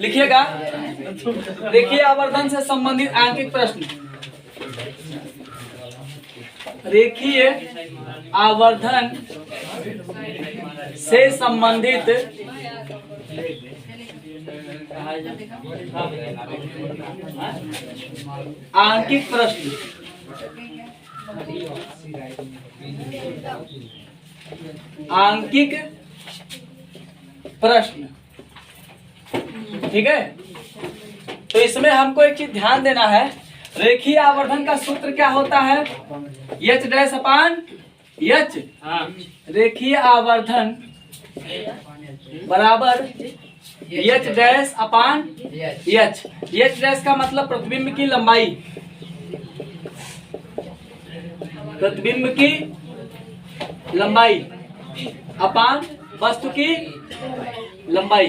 लिखिएगा। रेखीय आवर्धन से संबंधित आंकिक प्रश्न। रेखीय आवर्धन से संबंधित आंकिक प्रश्न। आंकिक प्रश्न, ठीक है। तो इसमें हमको एक चीज ध्यान देना है, रेखीय आवर्धन का सूत्र क्या होता है? एच डैश अपान एच। रेखीय आवर्धन बराबर एच डैश अपान एच। एच डैश का मतलब प्रतिबिंब की लंबाई, प्रतिबिंब की लंबाई अपान वस्तु की लंबाई।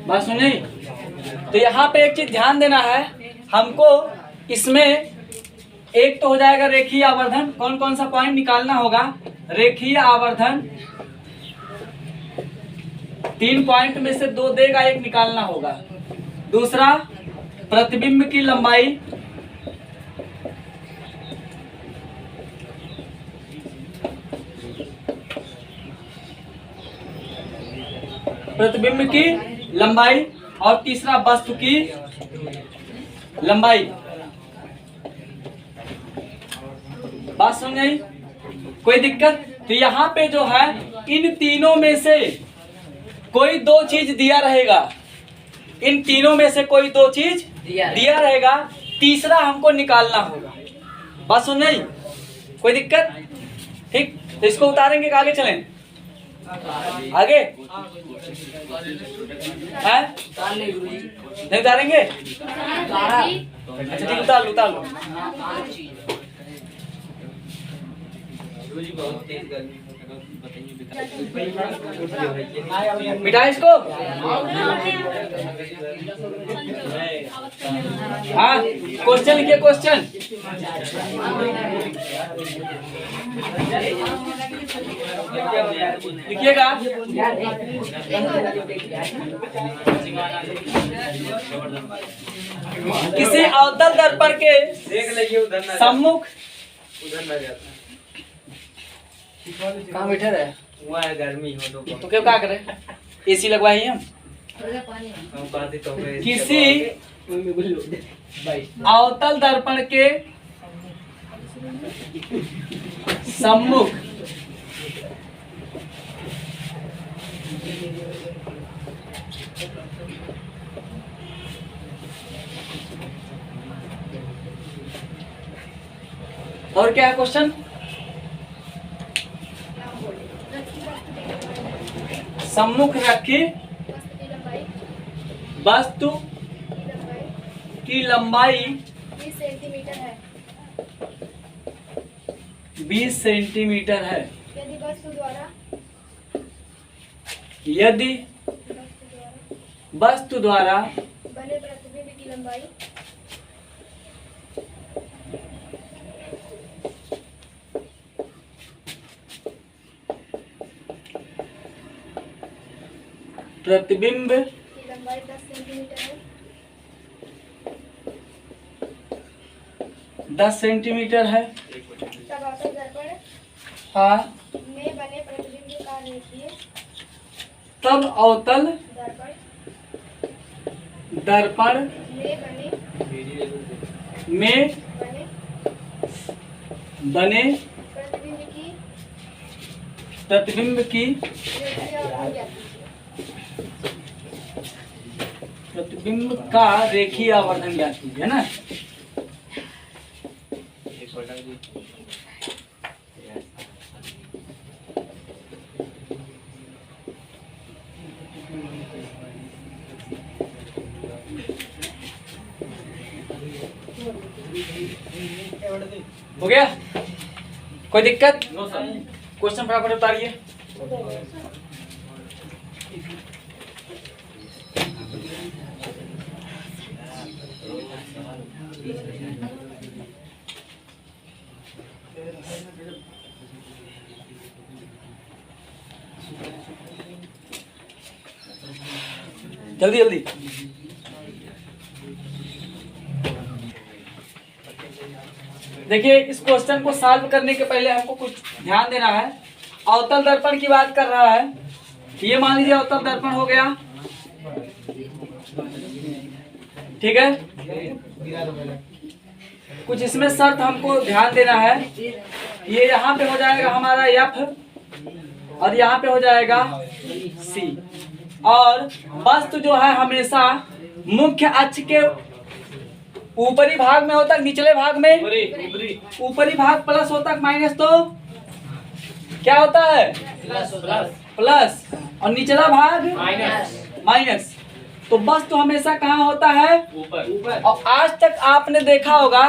बात सुनिए। तो यहाँ पे एक चीज ध्यान देना है हमको, इसमें एक तो हो जाएगा रेखीय आवर्धन। कौन कौन सा पॉइंट निकालना होगा? रेखीय आवर्धन 3 पॉइंट में से 2 देगा, एक निकालना होगा। दूसरा प्रतिबिंब की लंबाई, प्रतिबिंब की लंबाई, और तीसरा वस्तु की लंबाई। बात सुन गई? कोई दिक्कत? तो यहाँ पे जो है इन तीनों में से कोई 2 चीज दिया रहेगा। इन तीनों में से कोई 2 चीज दिया रहेगा, तीसरा हमको निकालना होगा। बात सुन गई? कोई दिक्कत? ठीक, तो इसको उतारेंगे कि आगे चलें? आगे है? नहीं उतारेंगे? अच्छा ठीक, उतार लो उतार लो। मिटा इसको। हाँ, क्वेश्चन लिखिए, क्वेश्चन लिखिएगा। किसी अवतल दर्पण के सम्मुख, कहाँ बैठे रहे? वहाँ गर्मी हो तो क्यों क्या करे? एसी लगवाई हम। किसी अवतल दर्पण के सम्मुख और क्या है क्वेश्चन? सम्मुख रखी वस्तु की लंबाई 20 सेंटीमीटर है। 20 सेंटीमीटर है। यदि वस्तु द्वारा बने प्रतिबिंब की लंबाई प्रतिबिंब की लंबाई 10 सेंटीमीटर है। 10 सेंटीमीटर है। तब अवतल दर्पण हाँ, में बने प्रतिबिंब का रेखीय तब अवतल दर्पण में बने प्रतिबिंब की प्रतिबिंब का रेखीय आवर्धन ज्ञात कीजिए, है ना? हो गया? कोई दिक्कत? क्वेश्चन फटाफट उतारिए। जल्दी जल्दी। देखिए इस क्वेश्चन को सॉल्व करने के पहले हमको कुछ ध्यान देना है। अवतल दर्पण की बात कर रहा है, ये मान लीजिए अवतल दर्पण हो गया, ठीक है। कुछ इसमें शर्त हमको ध्यान देना है। ये यहाँ पे हो जाएगा हमारा F और यहाँ पे हो जाएगा C। और वस्तु जो है हमेशा मुख्य अक्ष के ऊपरी भाग में होता है, निचले भाग में ऊपरी भाग प्लस होता है माइनस, तो क्या होता है प्लस, और निचला भाग माइनस। तो वस्तु हमेशा कहाँ होता है ऊपर। और आज तक आपने देखा होगा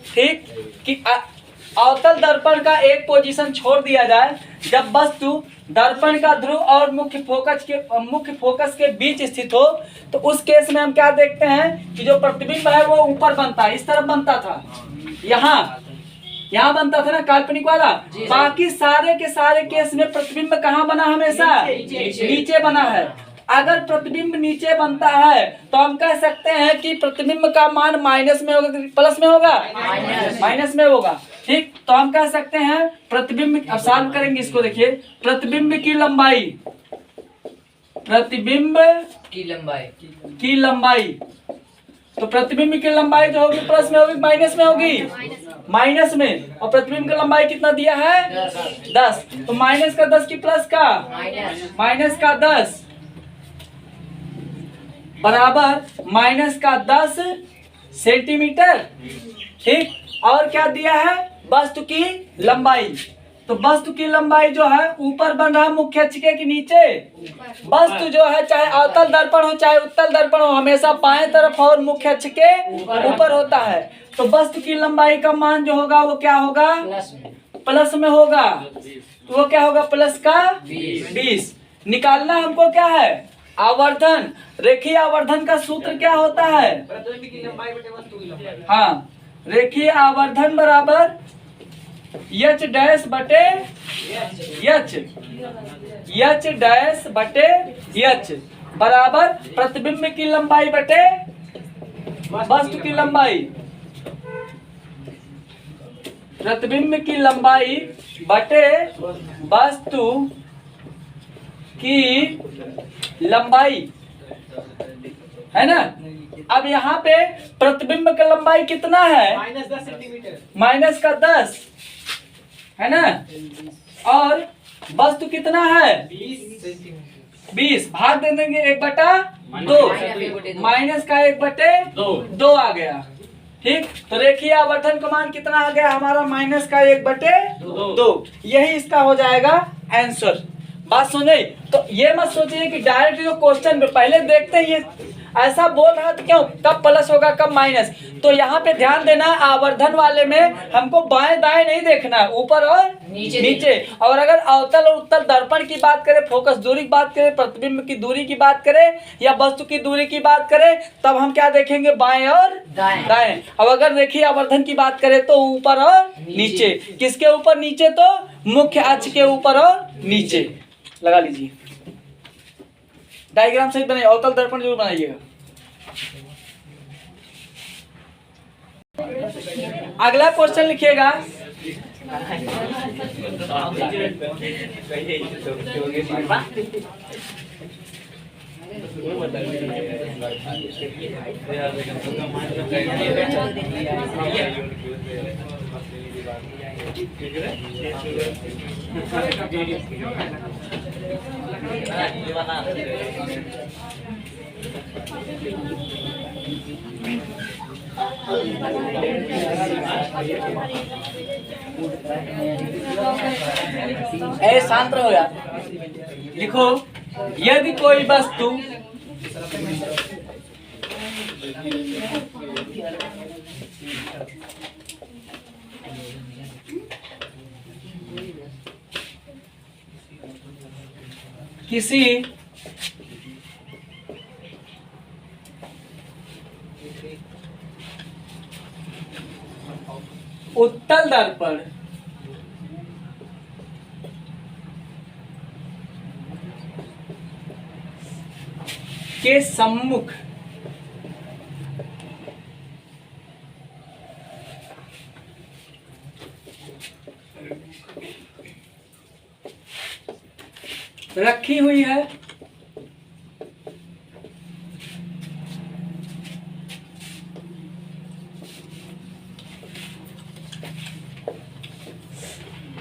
ठीक कि अवतल दर्पण का एक पोजीशन छोड़ दिया जाए, जब वस्तु दर्पण का ध्रुव और मुख्य फोकस के बीच स्थित हो, तो उस केस में हम क्या देखते हैं कि जो प्रतिबिंब है वो ऊपर बनता है, इस तरफ बनता था, यहाँ बनता था ना काल्पनिक वाला। बाकी सारे के सारे केस में प्रतिबिंब कहाँ बना, हमेशा नीचे बना है। अगर प्रतिबिंब नीचे बनता है तो हम कह सकते हैं कि प्रतिबिंब का मान माइनस में होगा, प्लस में होगा, माइनस में होगा, ठीक। तो हम कह सकते हैं प्रतिबिंब, अब सॉल्व करेंगे इसको। देखिए प्रतिबिंब की लंबाई, प्रतिबिंब की लंबाई, तो प्रतिबिंब की लंबाई जो होगी प्लस में होगी माइनस में होगी, माइनस में। और प्रतिबिंब की लंबाई कितना दिया है 10, तो माइनस का 10 की प्लस का माइनस का 10 बराबर माइनस का 10 सेंटीमीटर, ठीक। और क्या दिया है वस्तु की लंबाई, तो वस्तु की लंबाई जो है ऊपर बन रहा है मुख्य अक्ष के नीचे। वस्तु जो है चाहे अवतल दर्पण हो चाहे उत्तल दर्पण हो, हमेशा बाएं तरफ और मुख्य अक्ष के ऊपर होता है। तो वस्तु की लंबाई का मान जो होगा वो क्या होगा, प्लस में होगा, तो वो क्या होगा प्लस का 20। निकालना हमको क्या है आवर्धन। रेखीय आवर्धन का सूत्र क्या होता है, हाँ, रेखीय आवर्धन बराबर एच डैश बटे एच, एच डैश बटे एच बराबर प्रतिबिंब की लंबाई बटे वस्तु की लंबाई, प्रतिबिंब की लंबाई बटे वस्तु की लंबाई, है ना। अब यहाँ पे प्रतिबिंब की लंबाई कितना है -10 सेंटीमीटर, माइनस का 10 है ना, और वस्तु कितना है 20, भाग दे देंगे 1/2, माइनस का 1/2 आ गया, ठीक। तो रेखीय आवर्धन का मान कितना आ गया हमारा माइनस का 1/2, यही इसका हो जाएगा आंसर। बात सुने, तो ये मत सोचिए कि डायरेक्ट जो क्वेश्चन में पहले देखते हैं ये ऐसा बोल रहा था, क्यों कब प्लस होगा कब माइनस। तो यहाँ पे ध्यान देना आवर्धन वाले में हमको बाएं दाएं नहीं देखना, ऊपर और नीचे। और अगर अवतल और उत्तल दर्पण की बात करें, फोकस दूरी की बात करें, प्रतिबिंब की दूरी की बात करें या वस्तु की दूरी की बात करें, तब हम क्या देखेंगे बाएं और दाएं। अब अगर देखिए आवर्धन की बात करें तो ऊपर और नीचे। किसके ऊपर नीचे, तो मुख्य अक्ष के ऊपर और नीचे। लगा लीजिए डायग्राम सही बनाइए, अवतल दर्पण जरूर बनाइएगा। अगला क्वेश्चन लिखिएगा, ए शांत रहो यार। लिखो, यदि कोई वस्तु किसी उत्तल दर्पण के सम्मुख रखी हुई है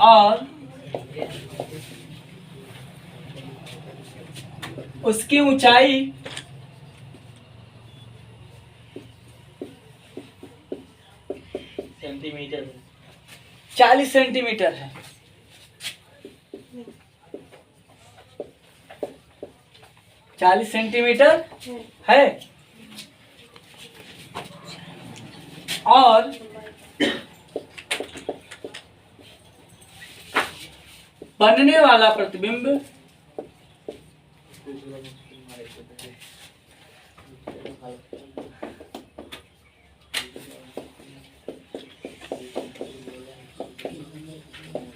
और उसकी ऊंचाई सेंटीमीटर 40 सेंटीमीटर है। 40 सेंटीमीटर है और बनने वाला प्रतिबिंब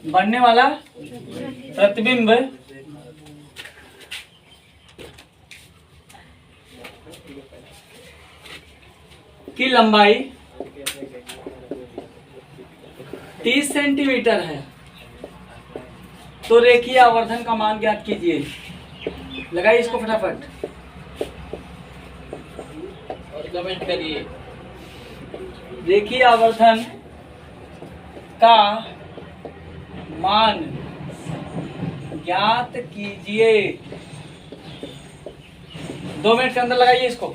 बनने वाला प्रतिबिंब की लंबाई 30 सेंटीमीटर है। तो रेखीय आवर्धन का मान ज्ञात कीजिए। लगाइए इसको फटाफट और कमेंट करिए। रेखीय आवर्धन का मान ज्ञात कीजिए। 2 मिनट के अंदर लगाइए इसको।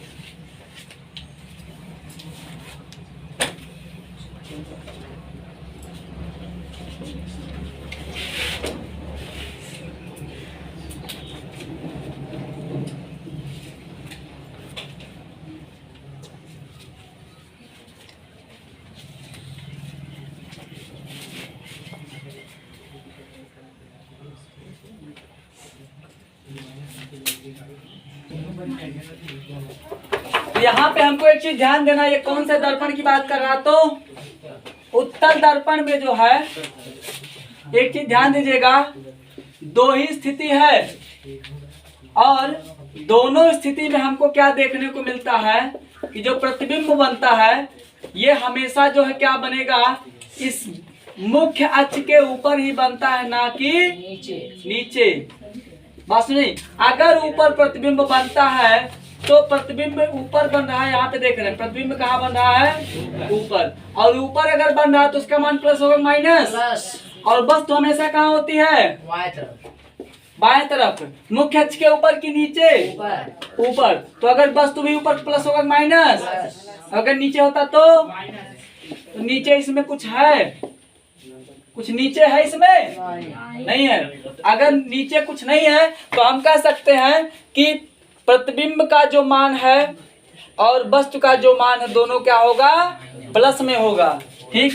तो यहाँ पे हमको एक चीज ध्यान देना, ये कौन से दर्पण की बात कर रहा, तो उत्तल दर्पण में जो है एक चीज ध्यान दीजिएगा, 2 ही स्थिति है और दोनों स्थिति में हमको क्या देखने को मिलता है कि जो प्रतिबिंब बनता है ये हमेशा जो है क्या बनेगा, इस मुख्य अक्ष के ऊपर ही बनता है, ना कि नीचे। बात सुनिए, अगर ऊपर प्रतिबिंब बनता है तो प्रतिबिंब ऊपर बन रहा है, यहाँ पे देख रहे हैं प्रतिबिंब कहाँ बन रहा है, ऊपर। और ऊपर अगर बन रहा है तो उसका मान प्लस होगा माइनस। और वस्तु हमेशा कहाँ होती है, बाएं तरफ। मुख्य अक्ष के ऊपर की नीचे, ऊपर। तो अगर वस्तु भी ऊपर प्लस होगा माइनस, अगर नीचे होता तो नीचे। इसमें कुछ है, कुछ नीचे है इसमें नहीं है। अगर नीचे कुछ नहीं है तो हम कह सकते हैं कि प्रतिबिंब का जो मान है और वस्तु का जो मान है दोनों क्या होगा, प्लस में होगा। ठीक,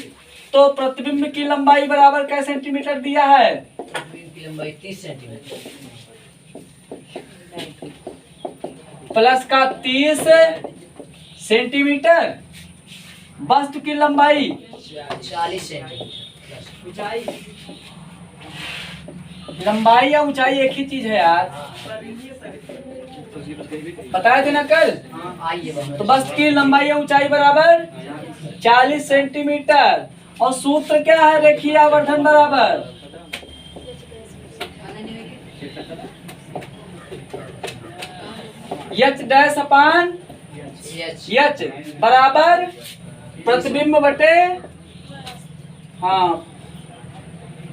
तो प्रतिबिंब की लंबाई बराबर क्या सेंटीमीटर दिया है, लंबाई 30 सेंटीमीटर प्लस का 30 सेंटीमीटर। वस्तु की लंबाई 40 सेंटीमीटर। लंबाई या ऊंचाई एक ही चीज है यार, बताया थे ना कल। तो वस्तु की लंबाई या ऊंचाई बराबर 40 सेंटीमीटर। और सूत्र क्या है, रेखीय आवर्धन बराबर एच डैश अपान एच बराबर प्रतिबिंब बटे, हाँ,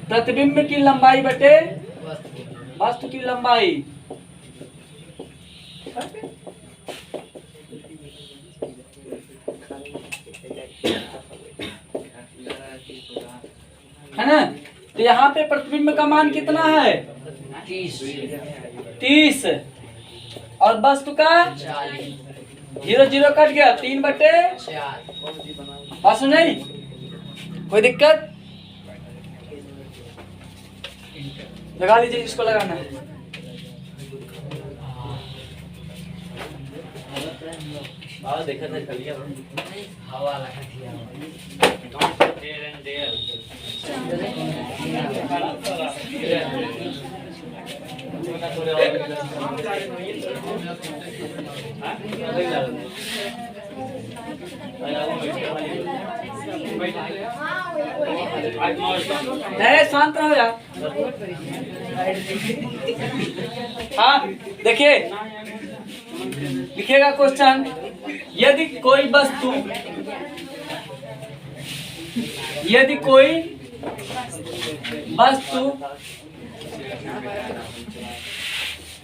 प्रतिबिंब की लंबाई बटे वस्तु की लंबाई। है ना। तो यहाँ पे प्रतिबिंब का मान कितना है, 30 और वस्तु का 0 0 कट गया, 3 बटे 4। बात सुन नहीं, कोई दिक्कत, लगा लीजिए जिसको लगाना है। देखा था खलिया हवा लगा दिया। अरे शांत रहो यार। हाँ देखिए, लिखिएगा क्वेश्चन। यदि कोई वस्तु, यदि कोई वस्तु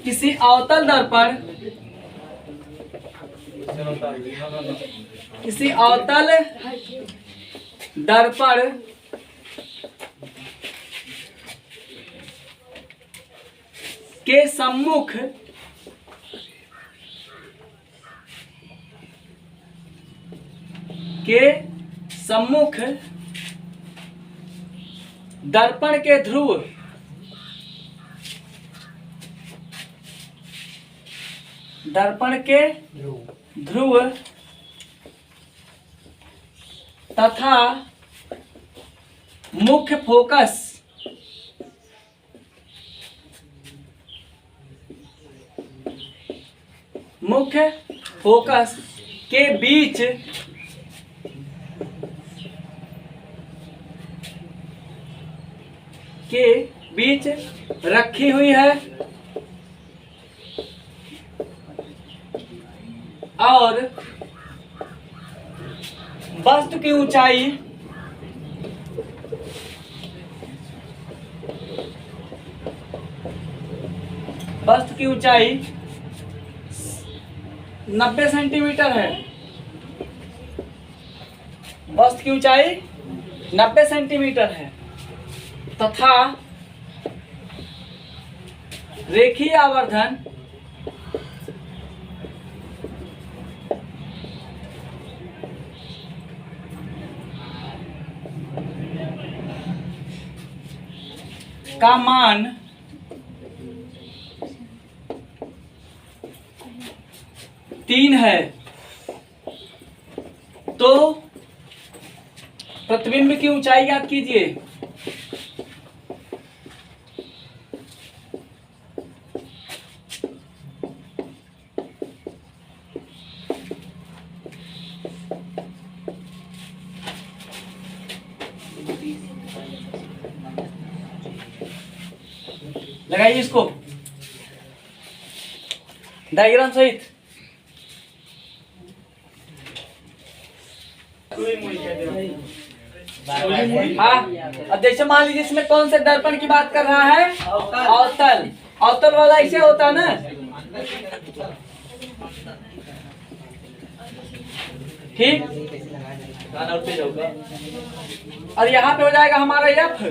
किसी अवतल दर्पण, किसी अवतल दर्पण के सम्मुख दर्पण के ध्रुव तथा मुख्य फोकस के बीच रखी हुई है और वस्तु की ऊंचाई वस्तु की ऊंचाई 90 सेंटीमीटर है। वस्तु की ऊंचाई 90 सेंटीमीटर है तथा रेखीय आवर्धन का मान 3 है, तो प्रतिबिंब की ऊंचाई याद कीजिए। लगाइए इसको डायग्राम सहित। हाँ, अब जैसे मान लीजिए इसमें कौन से दर्पण की बात कर रहा है? अवतल। अवतल वाला ऐसे होता है ना, ठीक। और यहाँ पे हो जाएगा हमारा एफ,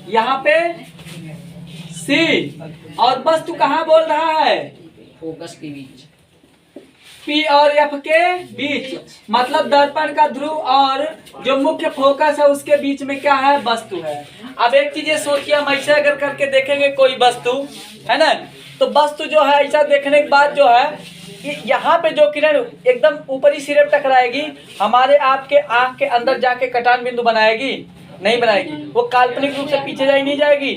यहाँ पे सी, और वस्तु कहाँ बोल रहा है? फोकस के बीच, पी और एफ के बीच, मतलब दर्पण का ध्रुव और जो मुख्य फोकस है उसके बीच में क्या है? वस्तु है। अब एक चीज ये सोचिए, हम ऐसे अगर करके देखेंगे कोई वस्तु है ना, तो वस्तु जो है ऐसा देखने के बाद जो है कि यहाँ पे जो किरण एकदम ऊपरी सिरे पे टकराएगी, हमारे आपके आंख के अंदर जाके कटान बिंदु बनाएगी? नहीं बनाएगी। वो काल्पनिक रूप से पीछे नहीं जाएगी?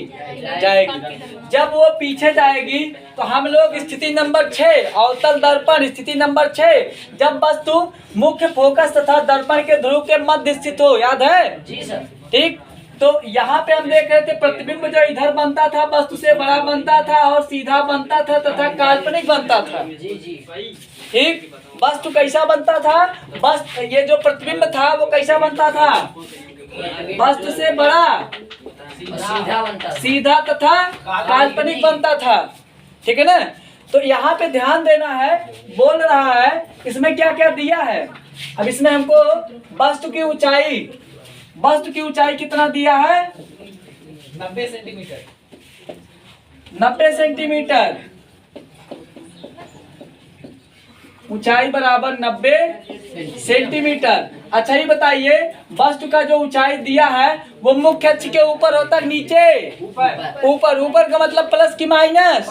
जाएगी। जब वो पीछे जाएगी तो हम लोग स्थिति नंबर 6, अवतल दर्पण स्थिति नंबर 6, जब वस्तु मुख्य फोकस तथा दर्पण के ध्रुव के मध्य स्थित हो, याद है? जी सर। ठीक। तो यहाँ पे हम देख रहे थे प्रतिबिंब जो इधर बनता था वस्तु से बड़ा बनता था और सीधा बनता था तथा काल्पनिक बनता था। जी जी। ठीक। वस्तु कैसा बनता था? बस ये जो प्रतिबिंब था वो कैसा बनता था? वस्तु से बड़ा, सीधा बनता, सीधा तथा काल्पनिक बनता था। ठीक है ना? तो यहाँ पे ध्यान देना है, बोल रहा है इसमें क्या क्या दिया है। अब इसमें हमको वस्तु की ऊंचाई, वस्तु की ऊंचाई कितना दिया है? 90 सेंटीमीटर। 90 सेंटीमीटर ऊंचाई बराबर 90 सेंटीमीटर। अच्छा ये बताइए, वस्तु का जो ऊंचाई दिया है वो मुख्य अक्ष के ऊपर होता है नीचे? ऊपर। ऊपर का मतलब प्लस की माइनस?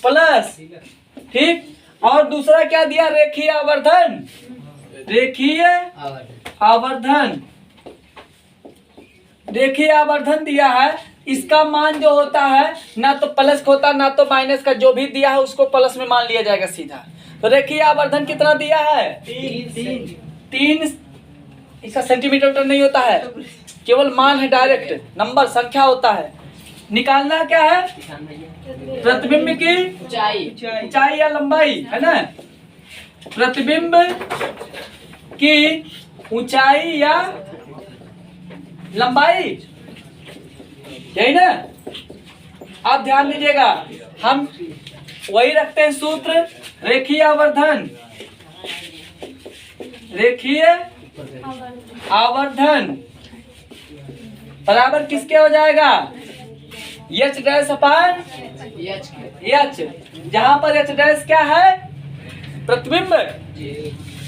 प्लस। ठीक। और दूसरा क्या दिया? रेखीय आवर्धन। रेखीय आवर्धन, रेखीय आवर्धन दिया है। इसका मान जो होता है ना तो प्लस का होता ना तो माइनस का, जो भी दिया है उसको प्लस में मान लिया जाएगा सीधा। तो रेखीय आवर्धन कितना दिया है? 3। इसका सेंटीमीटर नहीं होता है, केवल मान है, डायरेक्ट नंबर संख्या होता है। निकालना क्या है? प्रतिबिंब की ऊंचाई या लंबाई, है ना? प्रतिबिंब की ऊंचाई या लंबाई, यही ना? आप ध्यान दीजिएगा, हम वही रखते हैं सूत्र, रेखीय आवर्धन, रेखीय आवर्धन बराबर किसके हो जाएगा? एच डैश अपान एच, जहां पर एच डैश क्या है? प्रतिबिंब,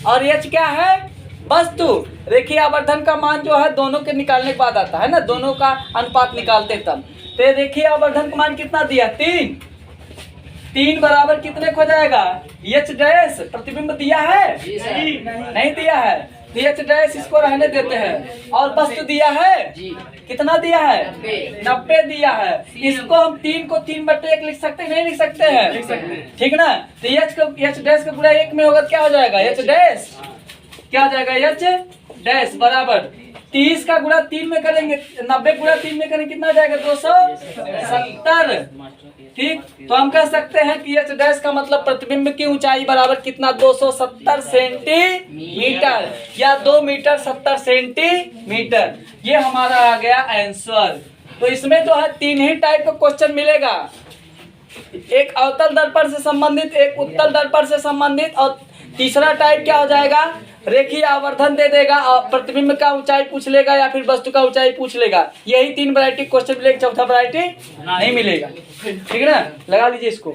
और एच क्या है? वस्तु। रेखीय आवर्धन का मान जो है दोनों के निकालने के बाद आता है ना, दोनों का अनुपात निकालते तब। तो रेखीय आवर्धन का मान कितना दिया? 3। 3 बराबर कितने को जाएगा? एच डैश प्रतिबिंब दिया है? नहीं दिया है, तो एच डैश इसको रहने देते हैं। और वस्तु दिया है? कितना दिया है? 90 दिया है। इसको हम 3 को 3/1 लिख सकते हैं, नहीं लिख सकते हैं? ठीक ना? तो एच डैश का गुणा 1 में होगा, क्या हो जाएगा? एच डैश क्या हो जाएगा? एच डैश बराबर 30 का गुणा 3 में करेंगे, 90 गुणा 3 में करेंगे, कितना जाएगा? 270। ठीक, तो हम कह सकते हैं कि एच डैश का मतलब प्रतिबिंब की ऊंचाई बराबर कितना? 270 सेंटीमीटर या 2 मीटर 70 सेंटीमीटर। ये हमारा आ गया आंसर। तो इसमें जो है 3 ही टाइप का क्वेश्चन मिलेगा, एक अवतल दर्पण से संबंधित, एक उत्तल दर्पण से संबंधित, और तीसरा टाइप क्या हो जाएगा? रेखीय आवर्धन दे देगा और प्रतिबिंब का ऊंचाई पूछ लेगा या फिर वस्तु का ऊंचाई पूछ लेगा। यही 3 वैरायटी क्वेश्चन मिलेगा, चौथा वैरायटी नहीं मिलेगा। ठीक है ना? लगा लीजिए इसको।